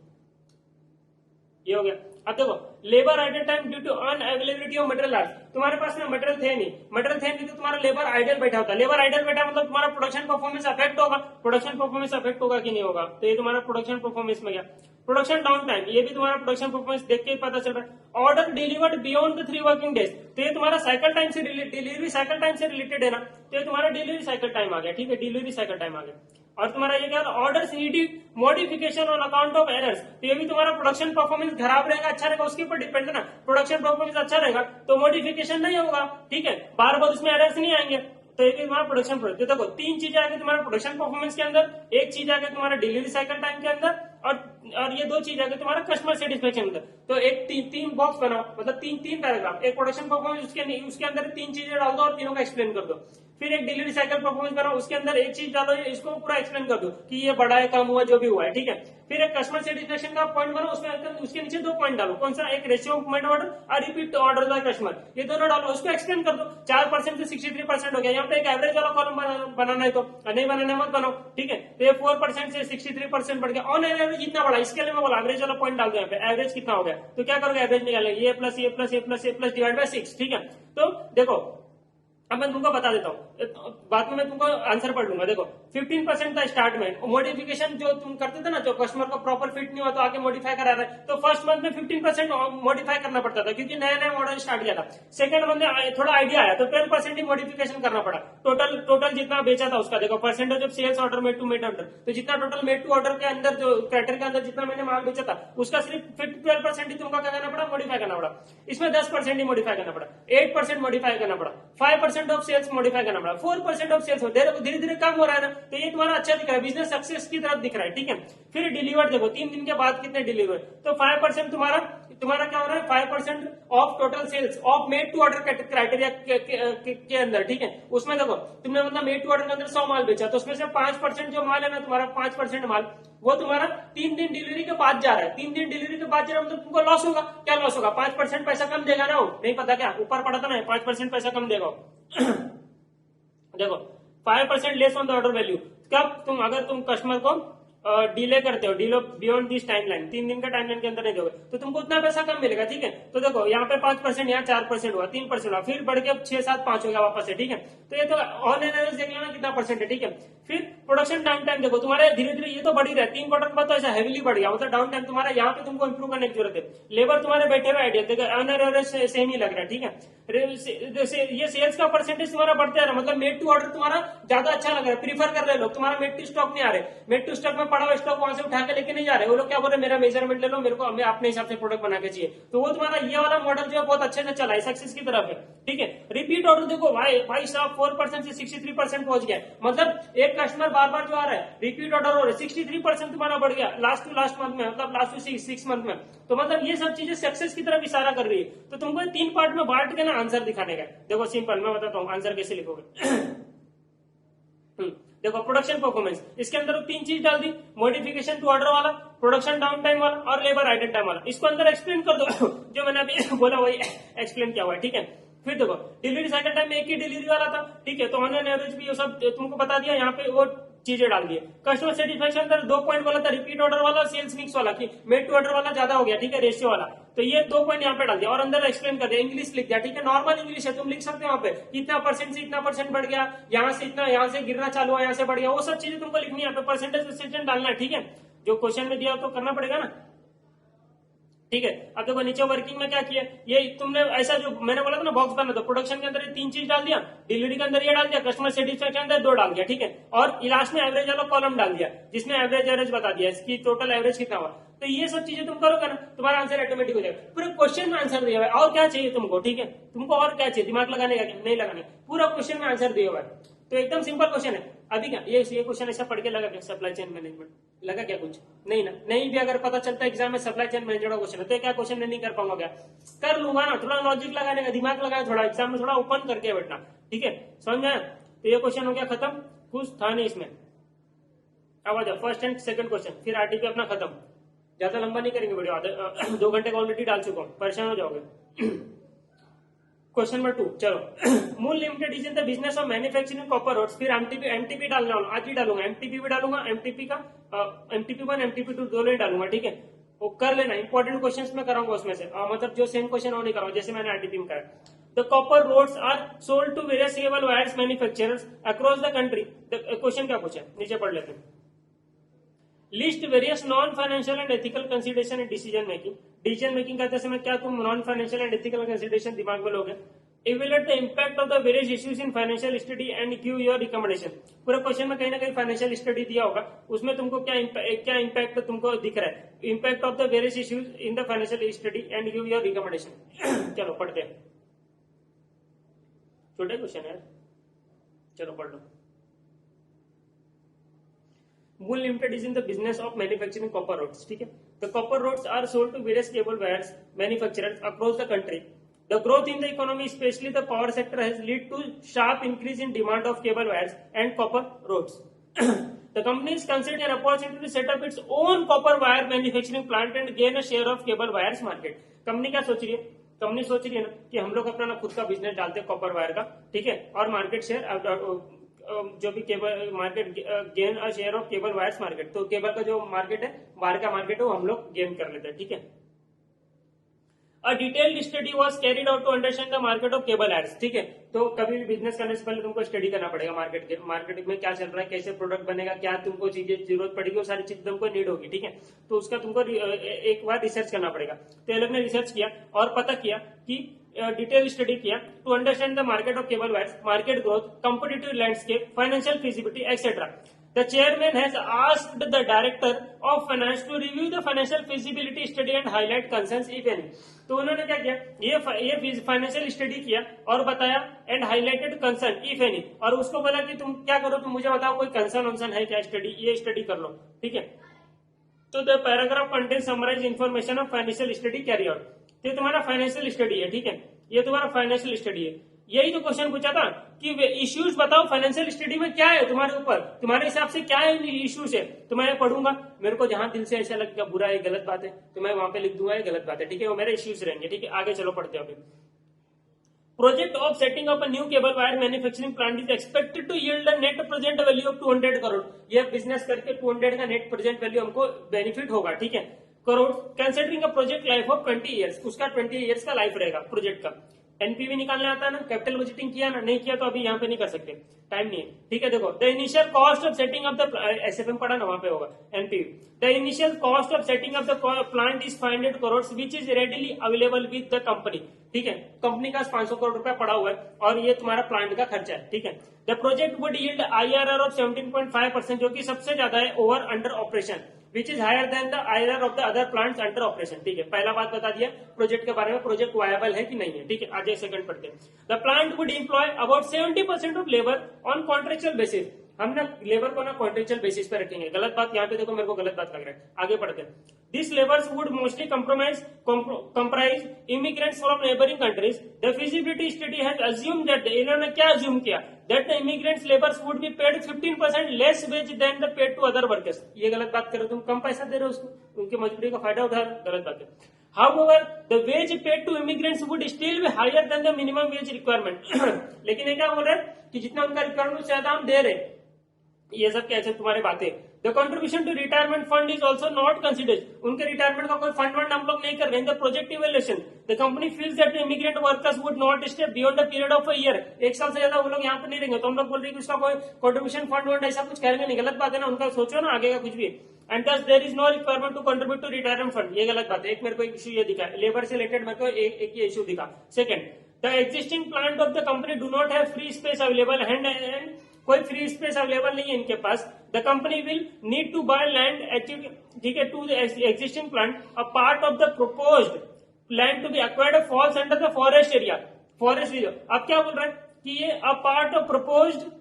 ये हो गया। अब देखो labour idle time due to unavailability of material आर्स, तुम्हारे पास में मटेरियल थे नहीं तो तुम्हारा लेबर आइडल बैठा होता। लेबर आइडल बैठा मतलब तुम्हारा प्रोडक्शन परफॉर्मेंस अफेक्ट होगा, प्रोडक्शन परफॉर्मेंस अफेक्ट होगा कि नहीं होगा, तो ये तुम्हारा प्रोडक्शन परफॉर्मेंस में गया। प्रोडक्शन डाउन टाइम, ये भी तुम्हारा प्रोडक्शन परफॉर्मेंस देख के पता चल रहा है। Order delivered beyond the 3 working days, तो ये तुम्हारा साइकिल टाइम से डिलीवरी साइकिल टाइम से रिलेटेड है ना, तो ये तुम्हारा डिलीवरी साइकिल टाइम आ गया। ठीक है, डिलीवरी साइकिल टाइम आ गया। और तुम्हारा ये क्या, orders needed modification on account of errors, तो ये भी तुम्हारा प्रोडक्शन परफॉर्मेंस खराब रहेगा अच्छा रहेगा उसके ऊपर डिपेंड है ना। प्रोडक्शन परफॉर्मेंस अच्छा रहेगा तो मॉडिफिकेशन नहीं होगा, ठीक है, बार बार उसमें एरर्स नहीं आएंगे, तो ये भी तुम्हारा प्रोडक्शन। तो देखो 3 चीजें आगे तुम्हारा प्रोडक्शन परफॉर्मेंस के अंदर, एक चीज आगे तुम्हारा डिलीवरी साइकिल टाइम के अंदर, और ये 2 चीज आगे तुम्हारा कस्टमर सेटिस्फेक्शन के अंदर। तो एक तीन बॉक्स बनाओ, मतलब तीन पैराग्राफ, एक प्रोडक्शन परफॉर्मेंस, उसके अंदर 3 चीजें डाल दो और तीनों का एक्सप्लेन कर दो। फिर एक डिलीवरी साइकिल परफॉर्मेंस बनाओ, उसके अंदर एक चीज डालो, इसको पूरा एक्सप्लेन कर दो कि ये बड़ा है कम हुआ जो भी हुआ है। ठीक है, फिर एक कस्टमर सेटिस्फेक्शन का पॉइंट बनाओ, उसमें उसके नीचे 2 पॉइंट डालो, कौन सा, एक रेशियो ऑफ मेड ऑर्डर और रिपीट ऑर्डर बाय कस्टमर, ये दोनों डालो, उसको एक्सप्लेन कर दो। 4% से 63% हो गया। यहाँ पे एक एवरेज वाला कॉलम बनाना है तो नहीं बनाना मत बनाओ। ठीक है, तो ये 4% से 63% बढ़ गया। ऑन एवरेज इतना बड़ा, इसके लिए मैं बोला एवरेज वाला पॉइंट डाल दो यहाँ पे, एवरेज कितना हो गया, तो क्या करोगे, एवरेज निकालेंगे, ये प्लस ये प्लस ये प्लस ये प्लस डिवाइड बाय 6। ठीक है, तो देखो अब मैं तुमको बता देता हूँ, बाद में मैं तुमको आंसर पढ़ लूंगा। देखो 15% था स्टार्ट में, मॉडिफिकेशन जो तुम करते थे ना, जो कस्टमर को प्रॉपर फिट नहीं हुआ तो आगे मॉडिफाई करा रहे, तो फर्स्ट मंथ में 15% मॉडिफाई करना पड़ता था क्योंकि नया मॉडल स्टार्ट किया था। सेकंड मंथ में थोड़ा आइडिया आया तो 12% ही मॉडिफिकेशन करना पड़ा। टोटल जितना बेचा था उसका देखो, percentage of sales order made to made order, तो जितना टोटल मेड टू ऑर्डर के अंदर जो क्राइटेरिया के अंदर जितना मैंने माल बेचा था उसका सिर्फ 12% ही तुमको क्या करना पड़ा, मॉडिफाई करना पड़ा। इसमें 10% ही मॉडिफाई करना पड़ा, 8% मॉडिफाई करना पड़ा, 5% ऑफ सेल्स मॉडिफाई करना पड़ा, 4% ऑफ सेल्स धीरे धीरे कम हो रहा है ना, तो ये तुम्हारा अच्छा दिख रहा है, बिजनेस सक्सेस की तरफ दिख रहा है। ठीक है, फिर डिलीवर देखो 3 दिन के बाद कितने डिलीवर, तो 5% तुम्हारा क्या हो रहा है, 5% of total sales of made to order criteria के अंदर। ठीक है, उसमें देखो तुमने मतलब मेड टू ऑर्डर के अंदर 100 माल बेचा, तो उसमें से 5% जो माल है ना तुम्हारा, 5% माल वो तुम्हारा 3 दिन डिलीवरी के बाद जा रहा है। 3 दिन डिलीवरी के बाद जा रहा है मतलब तुमको लॉस होगा। क्या लॉस होगा, 5% पैसा कम देगा ना, वो नहीं पता क्या, ऊपर पड़ा था ना, 5% पैसा कम देगा। देखो 5% less on the order value, कब अगर तुम कस्टमर को डिले करते हो, डिले बियॉन्ड दिस टाइमलाइन, 3 दिन का टाइमलाइन के अंदर नहीं दोगे तो तुमको उतना पैसा कम मिलेगा, ठीक है। तो देखो यहाँ पे 5%, यहाँ 4% हुआ, 3% हुआ, फिर बढ़ के 6, 7, 5 हो गया वापस से, ठीक है। तो ये तो ऑन एन एवरेज देख लेना कितना परसेंट है, ठीक है। फिर प्रोडक्शन डाउन टाइम देखो तुम्हारे धीरे धीरे ये तो बढ़ ही रहा है, 3 क्वार्टर के बाद तो ऐसा हेवीली बढ़ गया, मतलब डाउन टाइम तुम्हारा यहाँ पे तुमको इंप्रूव करने की जरूरत है। लेबर तुम्हारे बैठे हुए आइडिया देखो ऑन एवरेज सेम ही लग रहा है, ठीक है। ये सेल्स का परसेंटेज तुम्हारा बढ़ते आ रहा है, मतलब मेड टू ऑर्डर तुम्हारा ज्यादा अच्छा लग रहा है, प्रीफर कर रहे लोग, तुम्हारा मेड टू स्टॉक नहीं आ रहे, मेड टू स्टॉक में पड़ा हुआ स्टॉक वहां से उठा के लेके नहीं जा रहे, वो लोग क्या बोल रहे मेरा मेजरमेंट ले लो, मेरे को मैं अपने हिसाब से प्रोडक्ट बना के चाहिए, तो वो तुम्हारा ये वाला मॉडल जो है बहुत अच्छे से चला है, सक्सेस की तरफ है, ठीक है। रिपीट ऑर्डर देखो भाई साहब 4% से 63% पहुंच गया, मतलब एक कस्टमर बार बार जो आ रहा है रिपीट ऑर्डर हो रहा है, 63% तुम्हारा बढ़ गया लास्ट टू लास्ट मंथ में, मतलब लास्ट टू 6 मंथ में। तो मतलब ये सब चीजें सक्सेस की तरफ इशारा कर रही है। तो तुमको 3 पार्ट में बांट के ना आंसर दिखाने का, देखो सिंपल मैं बताता हूँ आंसर कैसे लिखोगे। देखो प्रोडक्शन परफॉर्मेंस, इसके अंदर 3 चीज डाल दी, मॉडिफिकेशन टू ऑर्डर वाला, प्रोडक्शन डाउन टाइम वाला और लेबर आइडल टाइम वाला, इसको अंदर एक्सप्लेन कर दो जो मैंने अभी बोला वही एक्सप्लेन किया हुआ है, ठीक है। फिर देखो डिलीवरी साइकिल टाइम में एक ही डिलीवरी वाला था, ठीक है, तो ऑन एन एवरेज भी ये सब तुमको बता दिया, यहाँ पे वो चीजें डाल दिए। कस्टमर सेटिस्फेक्शन अंदर 2 पॉइंट बोला था, रिपीट ऑर्डर वाला, सेल्स मिक्स वाला, कि मेड टू ऑर्डर वाला ज्यादा हो गया, ठीक है, रेशियो वाला, तो ये 2 पॉइंट यहाँ पे डाल दिया और अंदर एक्सप्लेन कर दिया, इंग्लिश लिख दिया, ठीक है, नॉर्मल इंग्लिश है, तुम लिख सकते हो वहाँ पे इतना परसेंट से इतना परसेंट बढ़ गया, यहाँ से इतना, यहाँ से गिरना चालू हुआ, यहाँ से बढ़ गया, वो सब चीजें तुमको लिखनी है, यहाँ पे परसेंटेज डालना है, ठीक है, जो क्वेश्चन में दिया तो करना पड़ेगा ना, ठीक है। अब देखो नीचे वर्किंग में क्या किया, ये तुमने ऐसा जो मैंने बोला था ना बॉक्स बना, तो प्रोडक्शन के अंदर ये 3 चीज डाल दिया, डिलीवरी के अंदर ये डाल दिया, कस्टमर सेटिस्फेक्शन के अंदर 2 डाल दिया, ठीक है, और लास्ट में एवरेज वाला कॉलम डाल दिया जिसमें एवरेज बता दिया इसकी टोटल एवरेज कितना हुआ। तो ये सब चीजें तुम करोगे ना, तुम्हारा आंसर ऑटोमेटिक हो जाएगा। पूरे क्वेश्चन में आंसर दिया हुआ है, और क्या चाहिए तुमको, ठीक है, तुमको और क्या चाहिए, दिमाग लगाने का नहीं लगाने, पूरा क्वेश्चन में आंसर दिया हुआ है, तो एकदम सिंपल क्वेश्चन है। अभी क्या ये क्वेश्चन ऐसा पढ़ के लगा क्या सप्लाई चेन मैनेजमेंट लगा क्या कुछ नहीं ना, नहीं भी अगर पता चलता है एग्जाम में सप्लाई चेन मैनेजमेंट का क्वेश्चन है तो क्या क्वेश्चन नहीं कर पाऊंगा, क्या कर लूंगा ना, थोड़ा लॉजिक लगाने का दिमाग लगाया, थोड़ा एग्जाम में थोड़ा ओपन करके बैठना, ठीक है, समझ में आया। तो ये क्वेश्चन हो गया खत्म, कुछ था नहीं इसमें। अब आ जाओ फर्स्ट एंड सेकंड क्वेश्चन, फिर आरटीपी अपना खत्म, ज्यादा लंबा नहीं करेंगे वीडियो, 2 घंटे का ऑलरेडी डाल चुका हूँ, परेशान हो जाओगे। क्वेश्चन नंबर 2 चलो, Mool limited is in the business of manufacturing copper rods, फिर एमटीपी डालना, आज ही डालूंगा, एमटीपी भी डालूंगा, एमटीपी 1 एमटीपी 2 दोनों ही डालूंगा, ठीक है, वो कर लेना, इंपॉर्टेंट क्वेश्चंस में कराऊंगा उसमें से, मतलब जो सेम क्वेश्चन वो नहीं कराऊंगा जैसे मैंने आरटीपी में करा। The copper rods are sold to various cable wires manufacturers across the country, question क्या पूछा नीचे पढ़ लेते हैं। List various non financial and ethical consideration in decision making करते समय क्या तुम non financial and ethical consideration दिमाग में लोगे। Evaluate the impact of the various issues in financial study and give your recommendation, पूरे क्वेश्चन में कहीं ना कहीं फाइनेंशियल स्टडी दिया होगा, उसमें तुमको क्या इम्पैक्ट तुमको दिख रहा है, impact of the various issues in the financial study and give your recommendation. चलो पढ़ते हैं, छोटे क्वेश्चन है, चलो पढ़ लो। Wool Limited is in the business of manufacturing copper rods, ठीक है, the copper rods are sold to various cable wires manufacturers across the country. The growth in the economy, especially the power sector, has led to sharp increase in demand of cable wires and copper rods. The company is considering an opportunity to set up its own copper wire manufacturing plant and gain a share of cable wires market. Company क्या सोच रही है, company सोच रही है ना कि हम लोग अपना ना खुद का बिजनेस डालते हैं कॉपर वायर का, ठीक है, और मार्केट शेयर जो भी cable market gain a share of cable wires market, तो केबल का जो मार्केट है वायर का मार्केट है वो हम लोग गेन कर लेते हैं, ठीक है। A detailed study was carried out to understand the market of cable wires, ठीक है, तो कभी भी बिजनेस करने से पहले तुमको स्टडी करना पड़ेगा मार्केट में क्या चल रहा है, कैसे प्रोडक्ट बनेगा, क्या तुमको चीजें जरूरत पड़ेगी, वो सारी चीज तुमको नीड होगी, ठीक है, तो उसका तुमको एक बार रिसर्च करना पड़ेगा। तो ये लोग ने रिसर्च किया और पता किया कि डिटेल स्टडी किया to understand the market of cable wires, market growth, competitive landscape, financial feasibility etcetera. The chairman has asked the director of finance to review the financial feasibility study and highlight concerns if any. तो उन्होंने क्या किया, ये financial study किया और बताया and highlighted concern if any, और उसको बोला कि तुम क्या करो, तुम मुझे बताओ कोई कंसर्न वंसर्न है क्या, स्टडी ये स्टडी कर लो, ठीक है। तो the paragraph contain summarise information of financial study carry out, ये तुम्हारा फाइनेंशियल स्टडी है, ठीक है, ये तुम्हारा फाइनेंशियल स्टडी है। यही तो क्वेश्चन पूछा था कि इश्यूज बताओ फाइनेंशियल स्टडी में क्या है तुम्हारे ऊपर, तुम्हारे हिसाब से क्या है इश्यूज है, तो मैं पढ़ूंगा, मेरे को जहां दिल से ऐसा लगेगा बुरा है गलत बात है तो मैं वहां पे लिख दूंगा ये गलत बात है, ठीक है, वो मेरे इश्यूज रहेंगे, ठीक है। आगे चलो पढ़ते हैं अभी। Project of setting up a new cable wire manufacturing plant is expected to yield a net present value of 200 crore. ये बिजनेस करके 200 का नेट प्रेजेंट वैल्यू हमको बेनिफिट होगा, ठीक है, crore. Considering a project life of 20 years, उसका 20 ईयर्स का life रहेगा प्रोजेक्ट का। एनपीवी निकालने आता है ना, कैपिटल बजटिंग किया ना, नहीं किया तो अभी यहाँ पे नहीं कर सकते, टाइम नहीं है, ठीक है। देखो, the initial cost of setting up the SFM पढ़ा ना, वहां पे होगा NPV. The initial cost of setting up the plant is 500 crore which is readily available with the company, ठीक है। कंपनी का 500 करोड़ रुपया पड़ा हुआ है और ये तुम्हारा प्लांट का खर्चा है, ठीक है। The project would yield IRR of 17.5%, जो कि सबसे ज्यादा है over under operation, which is higher than the IRR of the other plants under operation, ठीक है। पहला बात बता दिया प्रोजेक्ट के बारे में, प्रोजेक्ट वायबल है कि नहीं है, ठीक है। आज एक सेकंड पढ़ते हैं। The plant would employ about 70% of labour on contractual basis, हम ना लेबर को ना कॉन्ट्रेक्चुअल बेसिस पे रखेंगे। गलत बात यहाँ पे देखो, मेरे को गलत बात लग रहा है, आगे पढ़ते हैं। This labours would mostly comprise immigrants from neighbouring countries. The feasibility study has assumed that, इन्होंने क्या अज्यूम किया, that the immigrants labours would be paid 15% less wage than the paid to other workers. ये गलत बात कर रहे हो, तुम कम पैसा दे रहे हो उसको, उनकी मजदूरी का फायदा उठा रहे हो, गलत बात है। However, the wage paid to immigrants would still be higher than the minimum wage requirement। लेकिन ये क्या बोल रहे हैं कि जितना उनका रिक्वायरमेंट ज्यादा हम दे रहे, ये सब कैसे तुम्हारे बातें। The contribution to retirement fund is also not considered, उनके रिटायरमेंट का कोई फंड वंड हम लोग नहीं कर रहे हैं। The project evaluation, the company feels that immigrant workers would not stay beyond the period of a year, एक साल से ज्यादा वो लोग यहाँ पे नहीं रहेंगे, तो हम लोग बोल रहे हैं कि उसका कोई कंट्रीब्यूशन फंड वंड ऐसा कुछ करेंगे नहीं, गलत बात है ना, उनका सोचो ना आगे का कुछ भी। And thus there is no requirement to contribute to retirement fund, ये गलत बात है। एक मेरे को एक इशू ये दिखा, लेबर से रिलेटेड मेरे को एक ये इशू दिखा। Second, the existing plant of the company do not have free space available and कोई फ्री स्पेस अवेलेबल नहीं है इनके पास। The company will need to buy land, ठीक है, to the existing plant. A part of the proposed land to be acquired falls under the forest area, forest area. अब क्या बोल रहा है कि ये a part of proposed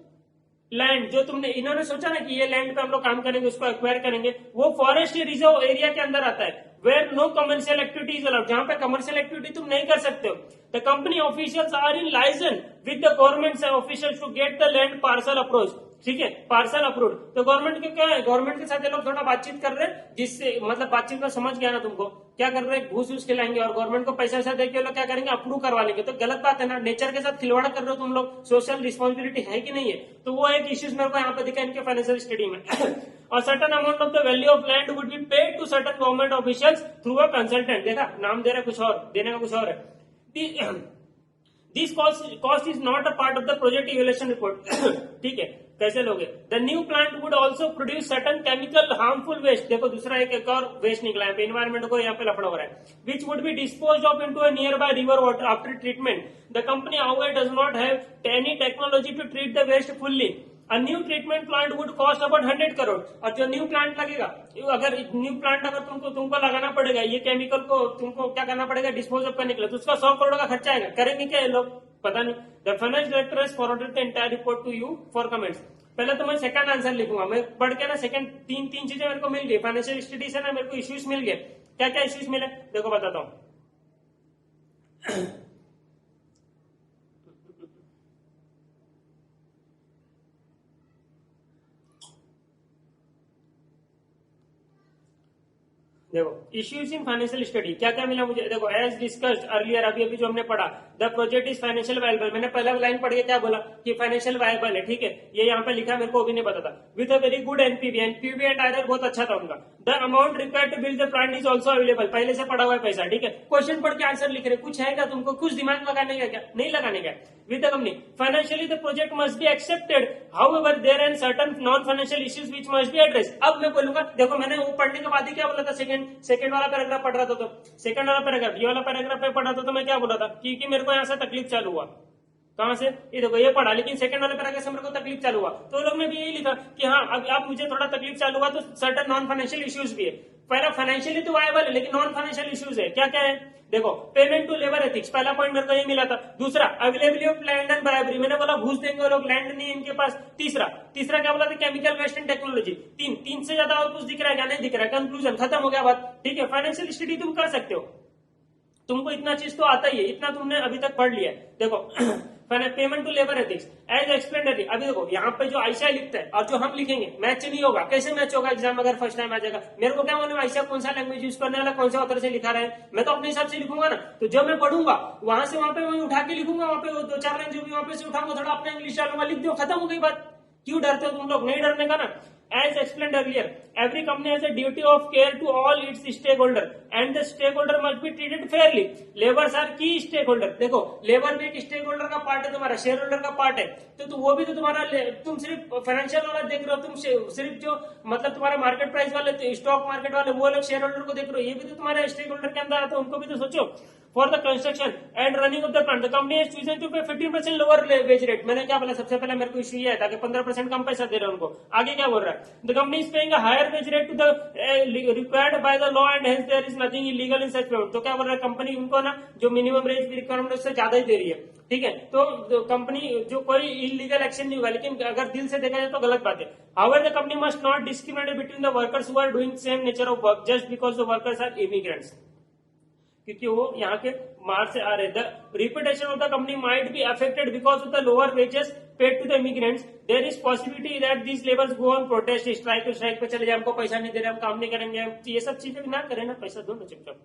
land, जो तुमने इन्होंने सोचा ना कि ये लैंड पे हम लोग काम करेंगे, उसको एक्वायर करेंगे, वो फॉरेस्ट रिजर्व एरिया के अंदर आता है। Where no commercial activities allowed, जहां पे कमर्शियल एक्टिविटी तुम नहीं कर सकते हो। The company officials are in licence with the government officials to get the land parcel approach, ठीक है, पार्सल अप्रूव। तो गवर्नमेंट के क्या है, गवर्नमेंट के साथ ये लोग थोड़ा बातचीत कर रहे हैं, जिससे मतलब बातचीत में समझ गया ना तुमको, क्या कर रहे हैं, घूस घूस खिलाएंगे और गवर्नमेंट को पैसा वैसा देके लोग क्या करेंगे, अप्रूव करवा लेंगे। तो गलत बात है ना, नेचर के साथ खिलवाड़ कर रहे हो तुम लोग, सोशल रिस्पॉन्सिबिलिटी है कि नहीं है। तो वो एक इश्यूज मेरे को यहाँ पे दिखा इनके फाइनेंशियल स्टडी में। और certain amount of the value of land would be paid to certain government officials through a consultant. देखा, नाम दे रहे कुछ और, देने का कुछ और है। This cost is not a part of the project evaluation report, ठीक है। कैसे लोगे, the new plant would also produce certain chemical harmful waste. देखो दूसरा एक और वेस्ट निकला है, इन्वायरमेंट को यहाँ पे लफड़ा हो रहा है। Which would be dispose of into a nearby river water after treatment. The company however does not have any technology to treat the waste fully. A new treatment plant would cost about 100 crore. और जो new plant लगेगा, अगर new plant अगर तुमको लगाना पड़ेगा, ये chemical को तुमको क्या करना पड़ेगा, डिस्पोज ऑफ करने के लिए, तो उसका 100 करोड़ का खर्चा आएगा। करेंगे क्या ये लोग, पता नहीं। The finance director has forwarded the entire report to you for comments. पहले तो मैं सेकंड आंसर लिखूंगा, मैं पढ़ के ना सेकंड तीन चीजें मेरे को मिल गई, फाइनेंशियल स्टडी से ना मेरे को इश्यूज मिल गए। क्या क्या इश्यूज मिले देखो बताता हूँ। देखो, इश्यूज इन फाइनेंशियल स्टडी क्या क्या मिला मुझे, देखो एज डिस्कस्ड अर्लियर, अभी जो हमने पढ़ा, the project is financial viable. मैंने पहला लाइन पढ़ के क्या बोला कि फाइनेंशियल वायबल है, ठीक है, ये यहाँ पे लिखा, मेरे को भी नहीं पता था। With a very good NPV and IRR बहुत अच्छा था उनका। The amount required to build the plant is also available, पहले से पड़ा हुआ है पैसा, ठीक है। क्वेश्चन पढ़ के आंसर लिख रहे, कुछ है क्या तुमको, कुछ दिमाग लगाने का क्या, नहीं लगाने का। With the company financially the project must be accepted, however there are certain non financial issues which must be addressed. अब मैं बोलूंगा, देखो मैंने वो पढ़ने के बाद ही क्या बोला था, सेकंड वाला पैराग्राफ पढ़ रहा था, तो सेकंड वाला पैराग्राफ, ये वाला पैराग्राफ पे पढ़ा था, तो मैं क्या बोला था कि मेरे को यहाँ से तकलीफ चालू हुआ। कहां से, ये देखो ये पढ़ा, लेकिन सेकंड वाले पैराग्राफ से मेरे को तकलीफ चालू हुआ, तो लोग ने भी यही लिखा कि हाँ अब मुझे थोड़ा तकलीफ चालू हुआ, तो सर्टेन नॉन फाइनेंशियल इश्यूज भी है। पहला फाइनेंशियली तो वायबल है, लेकिन नॉन फाइनेंशियल इश्यूज है, क्या क्या है, देखो पेमेंट टू लेबर एथिक्स, पहला पॉइंट मेरे को ये मिला था। दूसरा availability of land and bribery, मैंने बोला घूस देंगे वो लोग, लैंड नहीं है इनके पास। तीसरा क्या बोला था, केमिकल वेस्ट एंड टेक्नोलॉजी। तीन से ज्यादा और कुछ दिख रहा है क्या, नहीं दिख रहा है, कंक्लूजन खत्म हो गया बात, ठीक है। फाइनेंशियल स्टडी तुम कर सकते हो, तुमको इतना चीज तो आता ही है, इतना तुमने अभी तक पढ़ लिया है। देखो payment to labour ethics as explain. अभी देखो यहाँ पे जो आयशा लिखता है और जो हम लिखेंगे मैच नहीं होगा। कैसे मैच होगा एग्जाम अगर फर्स्ट टाइम आ जाएगा? मेरे को क्या मालूम आयशा कौन सा लैंग्वेज यूज करने वाला, कौन सा ऑथर से लिखा रहा है? मैं तो अपने हिसाब से लिखूंगा ना। तो जब मैं पढ़ूंगा वहां से वहां पे मैं उठा के लिखूंगा, वहां पे दो चार लाइन जो भी वहां पे से उठाऊंगा, थोड़ा अपना इंग्लिश डालूंगा, लिख दो, खत्म हो गई बात। क्यों डरते हो तुम लोग? नहीं डरने का ना। As explained earlier, every company has a duty of care to all its stakeholder and the stakeholder must be treated fairly. Laborers are key stakeholder. देखो लेबर भी एक स्टेक होल्डर का पार्ट है, तुम्हारा शेयर होल्डर का part है। तो वो भी तो तुम्हारा, तुम सिर्फ फाइनेंशियल वाला देख रहे हो, तुम सिर्फ जो मतलब तुम्हारा मार्केट प्राइस वाले, स्टॉक मार्केट वाले, वो लोग शेयर होल्डर को देख रहे हो। ये भी तो तुम्हारे स्टेक होल्डर के अंदर आता है, उनको भी तो सोचो। For the construction and running of the plant the company has chosen to pay 15% lower wage rate. मैंने क्या बोला? सबसे पहले मेरे को इश्यू ये है ताकि 15% कम पैसा दे रहे हैं उनको। आगे क्या बोल रहा है? The company is paying a higher wage rate to the required by the law and hence there is nothing illegal in such payment. तो क्या बोल रहा है? कंपनी उनको ना जो मिनिमम रेट रिक्वायरमेंट उससे ज्यादा ही दे रही है, ठीक है। तो कंपनी जो कोई इलीगल एक्शन नहीं हुआ, लेकिन अगर दिल से देखा जाए तो गलत बात है। However the company must not discriminate between the workers who are doing same nature of work just because the workers are immigrants, क्योंकि वो यहाँ के बाहर से आ रहे। The reputation of the company might be affected because of the lower wages paid to the immigrants. There is possibility that these laborers go on protest, strike पे चले जाए, हमको पैसा नहीं दे रहे, हम काम नहीं करेंगे, ये सब चीजें ना करें ना, पैसा दो ना चुपचाप।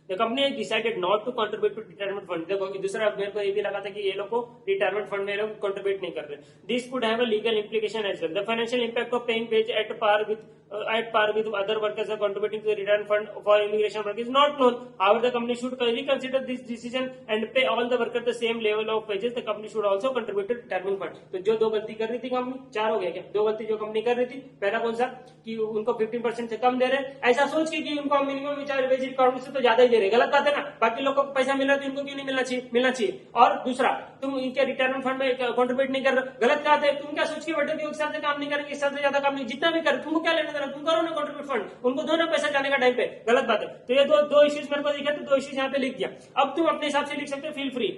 The company has decided not to contribute to retirement fund. देखो दूसरा मेरे को ये भी लगा था कि ये लोग को रिटायरमेंट फंड में लोग कंट्रीब्यूट नहीं कर रहे। This could have a legal implication as well. The financial impact of paying wage at par with other workers are contributing to the retirement fund for immigration work is not known. However, the company should reconsider this decision and pay all the workers the same level of wages. The company should also contribute to retirement fund. तो जो दो गलती कर रही थी company, चार हो गया क्या? दो गलती जो कंपनी कर रही थी, पहला कौन सा? कि उनको 15% से कम दे रहे, ऐसा सोच के कि उनको मिनिमम वेज रिक्वायरमेंट से तो ज्यादा ही दे रहे। गलत बात है ना। बाकी लोगों को पैसा मिल रहा है तो इनको क्यों नहीं मिलना चाहिए? मिलना चाहिए। और दूसरा, तुम इनके रिटायरमेंट फंड में कंट्रीब्यूट नहीं कर रहे, गलत बात है। तुम क्या सोच के बैठे हो? एक साल से काम नहीं करेंगे, इस साल से ज्यादा काम नहीं, जितना भी करे तुमको क्या लेना देना, तुम करो ना कंट्रीब्यूट फंड, उनको दो ना पैसा जाने का टाइम पे। गलत बात है। तो ये दो इश्यूज मेरे को दिखे, तो दो इश्यूज यहाँ पे लिख दिया। अब तुम अपने हिसाब से लिख सकते हो, फील फ्री।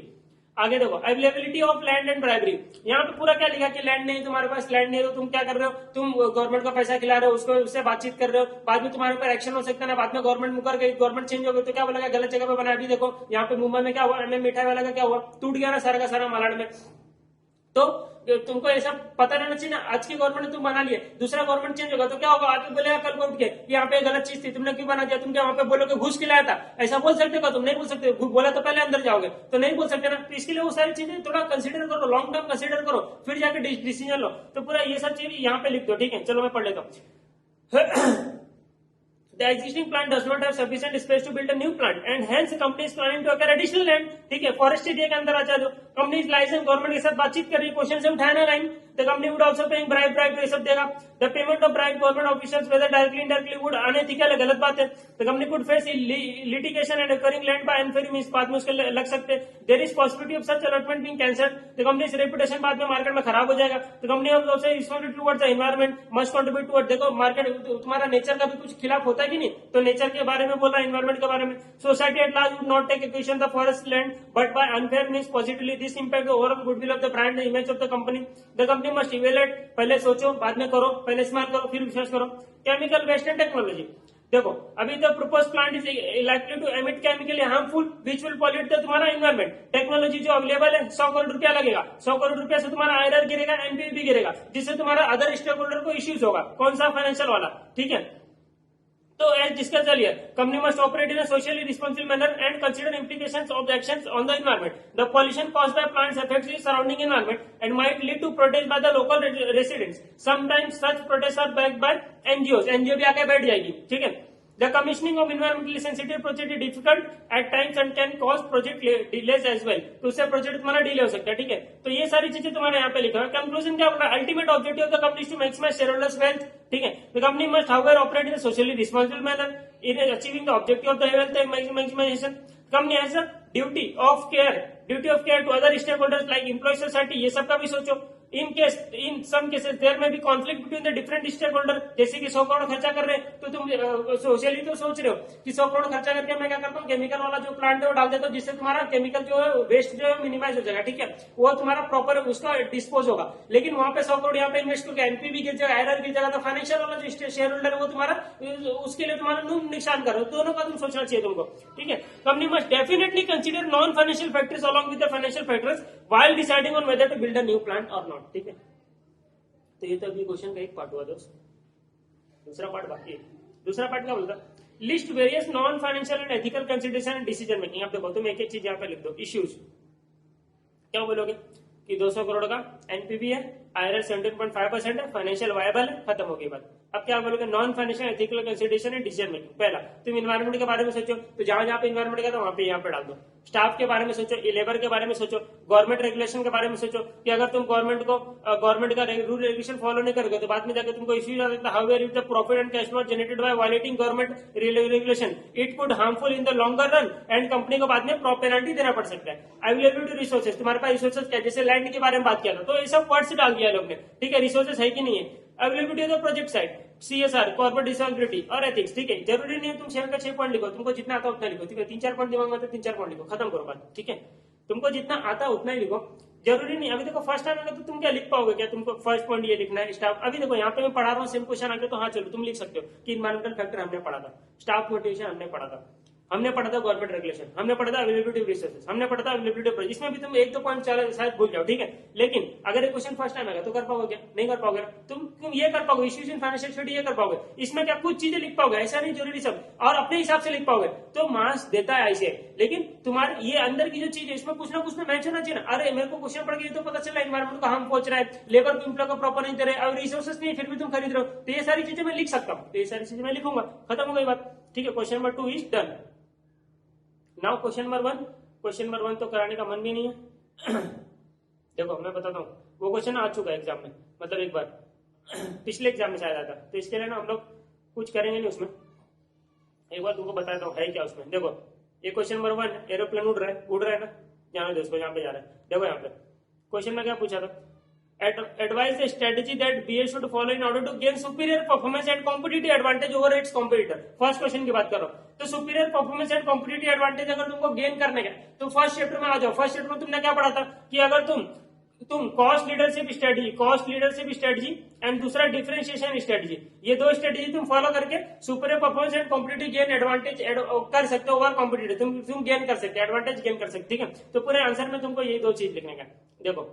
आगे देखो, availability of land and bribery. यहाँ पे पूरा क्या लिखा कि लैंड नहीं, तुम्हारे पास लैंड नहीं है तो तुम क्या कर रहे हो? तुम गवर्नमेंट का पैसा खिला रहे हो, उसको उससे बातचीत कर रहे हो, बाद में तुम्हारे ऊपर एक्शन हो सकता है ना। बाद में गवर्नमेंट मुकर गई, गवर्नमेंट चेंज हो गई तो क्या बोलेगा? गलत जगह पे बना। अभी देखो यहाँ पे मुंबई में क्या हुआ, मिठाई वाला का क्या हुआ? टूट गया ना सारा का सारा मालाड में। तो तुमको ऐसा पता रहना चाहिए ना। आज की गवर्नमेंट ने तुम बना लिया, दूसरा गवर्नमेंट चेंज होगा तो क्या होगा? आगे बोलेगा कल को उठ के यहाँ पे गलत चीज थी, तुमने क्यों बना दिया? तुम क्या वहां पे बोलोगे घूस खिलाया था? ऐसा बोल सकते हो? तुम नहीं बोल सकते। बोला तो पहले अंदर जाओगे, तो नहीं बोल सकते ना। तो इसके लिए वो सारी चीजें थोड़ा कंसिडर करो, लॉन्ग टर्म कंसिडर करो, फिर जाके डिसीजन लो। तो पूरा ये सब चीज यहाँ पे लिख दो, ठीक है। चलो मैं पढ़ लेता हूँ। The existing plant does not have sufficient space to build a new plant and hence the company is planning to acquire additional land. ठीक है, फॉरेस्ट एरिया के अंदर आ जाओ। कंपनी लाइसेंस गवर्नमेंट के साथ बातचीत कर रही है, क्वेश्चन से उठाना line. The company would also paying bribe ये सब देगा। The payment of bribe government officials whether directly indirectly would unethical है, गलत बात है। The company could face litigation and acquiring land by unfair means, बाद में उसके लग सकते। There is possibility of such allotment being cancelled. The company's reputation बाद में मार्केट में खराब हो जाएगा। The company also responsible towards the environment must contribute towards, देखो मार्केट तुम्हारा नेचर का भी कुछ खिलाफ होता है कि नहीं, तो नेचर के बारे में बोल रहा है, एनवायरमेंट के बारे में। Society at large would not take acquisition the forest land but by unfair means positively this impact the overall goodwill of the brand, the image of the company. The company must evaluate, पहले सोचो बाद में करो, पहले इस्तेमाल करो फिर विश्वास करो। केमिकल वेस्ट एंड टेक्नोलॉजी, देखो अभी the propose plant is likely to emit chemically harmful which will pollute the तुम्हारा एनवायरमेंट। टेक्नोलॉजी जो अवेलेबल है 100 करोड़ रुपया लगेगा, 100 करोड़ रुपया से तुम्हारा आईआरआर गिरेगा, एनपीवी भी गिरेगा, जिससे तुम्हारा अदर स्टेक होल्डर को इश्यूज होगा। कौन सा? फाइनेंशियल वाला, ठीक है। तो as discuss earlier, company must operate in a socially responsible manner and consider implications of the actions on the environment. The pollution caused by plants affects the surrounding environment and might lead to protest by the local residents. Sometimes such protests are backed by NGOs. NGO भी आके बैठ जाएगी, ठीक है। The commissioning of environmentally sensitive project is difficult at times and can cause project delays as well. तो उससे project तुम्हारा delay हो सकता है, ठीक है। तो ये सारी चीजें तुम्हारे यहाँ पे लिखा है। कंक्लूजन क्या बोला? Ultimate objective of the company to maximise shareholders wealth, ठीक है। The company must however operate in a socially responsible manner in achieving the objective of the wealth maximisation. Company has a duty of care to other stakeholders like employ society, ये सब का भी सोचो। इन some cases there में भी conflict between the different stakeholder, जैसे कि 100 करोड़ खर्चा कर रहे हैं तो तुम सोशली तो सोच रहे हो कि 100 करोड़ खर्चा करके मैं क्या करता हूँ, केमिकल वाला जो प्लांट है वो डाल देता हूँ, जिससे तुम्हारा केमिकल जो है वेस्ट जो है मिनिमाइज हो जाएगा, ठीक है। वो तुम्हारा प्रॉपर उसका डिस्पोज होगा। लेकिन वहां पे 100 करोड़ यहाँ पे इन्वेस्ट करके एनपीवी गिर जाएगा, आईआरआर गिर जाएगा, तो फाइनेंशियल वाला जो शेयर होल्डर है वो तुम्हारा उसके लिए तुम्हारा नुकसान करो। दोनों का तुम सोचना चाहिए तुमको, ठीक है। Company must definitely consider non financial factors along with the financial factors while deciding on whether to build a new plant और नॉट। ठीक है, तो ये तो अभी क्वेश्चन का एक पार्ट हुआ दोस्त, दूसरा पार्ट बाकी है। दूसरा पार्ट क्या बोलता, list various non financial and ethical consideration and decision making. आप देखो तुम एक एक चीज यहाँ पे लिख दो। इश्यूज क्या बोलोगे कि 200 करोड़ का एनपीवी है, आईआरआर 17.5% है, फाइनेंशियल वायबल है, खत्म हो गई बात। अब क्या बोलोगे, non financial ethical consideration and decision making. पहला, तुम इन्वायरमेंट के बारे में सोचो, तो जहां जहां पे इन्वायरमेंट का था वहां पे यहाँ पे डाल दो। स्टाफ के बारे में सोचो, लेबर के बारे में सोचो, गवर्नमेंट रेगुलेशन के बारे में सोचो कि अगर तुम गवर्नमेंट का रूल रेगुलेशन फॉलो नहीं करोगे तो बाद में जाकर तुमको इश्यूज आ सकता है। How if the profit and cash flow generated by violating government regulation it could harmful in the longer run and company को बाद में पेनल्टी देना पड़ सकता है। अवेलेबिलिटी रिसोर्सेज, तुम्हारे पास रिसोर्सेज क्या, जैसे लैंड के बारे में बात किया था, तो ये सब वर्ड्स डाल दिया लोग ने। ठीक है, रिसोर्सेज है कि नहीं है। Availability of the project side, CSR, corporate responsibility और एथिक्स। ठीक है, जरूरी नहीं है तुम 7 का 6 पॉइंट लिखो, तुमको जितना आता उतना लिखो। ठीक है, 3-4 पॉइंट दिमाग में तो 3-4 पॉइंट लिखो, खत्म करो बात। ठीक है, तुमको जितना आता उतना ही लिखो, जरूरी नहीं। अभी देखो फर्स्ट टाइम आएगा तो तुम क्या लिख पाओगे, क्या तुमको फर्स्ट पॉइंट ये लिखना है स्टाफ। अभी देखो यहाँ पे मैं पढ़ा रहा हूँ, सेम क्वेश्चन आगे तो हाँ चलो तुम लिख सकते हो कि इन्वायरमेंटल फैक्टर हमने पढ़ा था, स्टाफ मोटिवेशन हमने पढ़ा था, हमने पढ़ा था गवर्नमेंट रेगुलेशन, हमने पढ़ा था अवेलेबिलिटी ऑफ रिसोर्सेज, हमने पढ़ा था अवेलेबिलिटी ऑफ, इसमें भी तुम 1-2 पॉइंट शायद भूल जाओ। ठीक है, लेकिन अगर ये क्वेश्चन फर्स्ट टाइम आएगा तो कर पाओगे क्या, नहीं कर पाओगे। तुम ये कर पाओगे, इश्यूज इन फाइनेंशियल स्टडी ये कर पाओगे। इसमें क्या कुछ चीजें लिख पाओगे, ऐसा नहीं जरूरी सब, और अपने हिसाब से लिख पाओगे तो मार्क्स देता है ऐसे। लेकिन तुम्हारे ये अंदर की जो चीज है इसमें कुछ ना कुछ मैच होना चाहिए ना। अरे मेरे को क्वेश्चन पढ़ के ये तो पता चला एनवायरमेंट का हम पहुंच रहा है, लेबर को एम्प्लॉय को प्रॉपर नहीं दे रहे और रिसोर्सेज नहीं, फिर भी तुम खरीद रहे हो, तो ये सारी चीजें मैं लिख सकता हूँ, तो ये सारी चीजें मैं लिखूंगा, खत्म हो गई बात। ठीक है, question number 2 is done. Now question number 1, question number 1 तो कराने का मन भी नहीं है। देखो मैं बताता हूँ, वो क्वेश्चन आ चुका है एग्जाम में, मतलब एक बार पिछले एग्जाम में शायद आता, तो इसके लिए ना हम लोग कुछ करेंगे नहीं उसमें। एक बार तुमको बताता हूँ है क्या उसमें। देखो ये क्वेश्चन नंबर 1, एरोप्लेन उड़ रहा है ना, जाने दो उसको, यहाँ पे जा रहा है। देखो यहाँ पे क्वेश्चन में क्या पूछा था, advise the strategy that BA should follow in order to gain superior performance and competitive advantage over its competitor। First question की बात करो तो superior performance and competitive advantage अगर तुमको गेन करने का तो फर्स्ट चैप्टर में आ जाओ। फर्स्ट चैप्टर में तुमने क्या पढ़ा था कि अगर तुम कॉस्ट लीडरशिप स्ट्रेटजी एंड दूसरा डिफरेंशिएशन स्ट्रेटजी, ये 2 स्ट्रेटजी तुम फॉलो करके superior performance and competitive gain advantage कर सकते हो ओवर कॉम्पिटिटिव, तुम गेन कर सकते हो, एडवांटेज गेन कर सकते। ठीक है, तो पूरे आंसर में तुमको ये 2 चीज लिखने का। देखो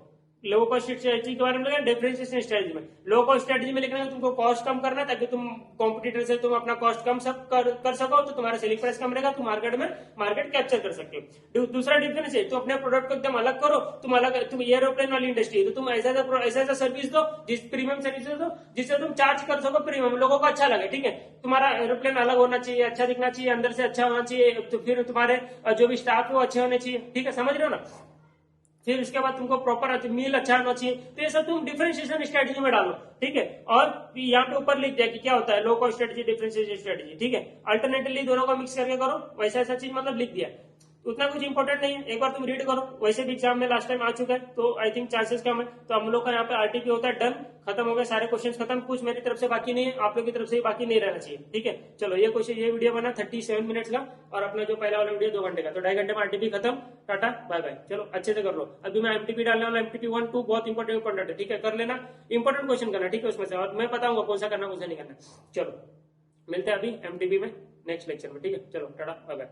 लो कॉस्ट स्ट्रेटजी के बारे में लिखा, डिफरेंशिएशन स्ट्रेटजी में लो कॉस्ट स्ट्रेटजी में लिखना है तुमको कॉस्ट कम करना है ताकि तुम कॉम्पिटिटर से तुम अपना कॉस्ट कम सब कर सको, तो तुम्हारा सेलिंग प्राइस कम रहेगा, तुम मार्केट कैप्चर कर सकते हो। दूसरा डिफरेंस है, तुम अपने प्रोडक्ट को एकदम अलग करो, तुम एरोप्लेन वाली इंडस्ट्री है तो तुम ऐसा सर्विस दो, जिस प्रीमियम सर्विस दो जिससे तुम चार्ज कर सको प्रीमियम, लोगों को अच्छा लगे। ठीक है, तुम्हारा एरोप्लेन अलग होना चाहिए, अच्छा दिखना चाहिए, अंदर से अच्छा होना चाहिए, तो फिर तुम्हारे जो भी स्टाफ है वो अच्छे होने चाहिए। ठीक है, समझ रहे हो ना। फिर उसके बाद तुमको प्रॉपर मील अच्छा होना चाहिए, तो ये सब तुम डिफरेंशिएशन स्ट्रेटजी में डालो। ठीक है, और यहाँ पे ऊपर लिख दिया कि क्या होता है low cost strategy, differentiation strategy. ठीक है, अल्टरनेटिवली दोनों को मिक्स करके करो, वैसा ऐसा चीज मतलब लिख दिया, उतना कुछ इंपॉर्टेंट नहीं है, एक बार तुम रीड करो। वैसे भी एग्जाम में लास्ट टाइम आ चुका है तो आई थिंक चांसेस कम है। तो हम लोग का यहाँ पे आरटीपी होता है डन, खत्म हो गए सारे क्वेश्चंस खत्म, कुछ मेरी तरफ से बाकी नहीं है, आप लोग की तरफ से बाकी नहीं रहना चाहिए। ठीक है, चलो ये वीडियो बना 37 मिनट्स का, और अपना जो पहला वाला वीडियो 2 घंटे का, तो 2.5 घंटे में आरटीपी खत्म, टाटा बाय बाय। चलो अच्छे से कर लो। अभी मैं एमटीपी डालने वाला, एमटीपी 1, 2 बहुत इंपॉर्टेंट है। ठीक है, कर लेना, इंपॉर्टेंट क्वेश्चन करना। ठीक है, उसमें से, और मैं बताऊंगा कौन सा करना कौन सा नहीं करना। चलो मिलते हैं अभी एमटीपी में नेक्स्ट लेक्चर में। ठीक है, चलो टाटा बाय बाय।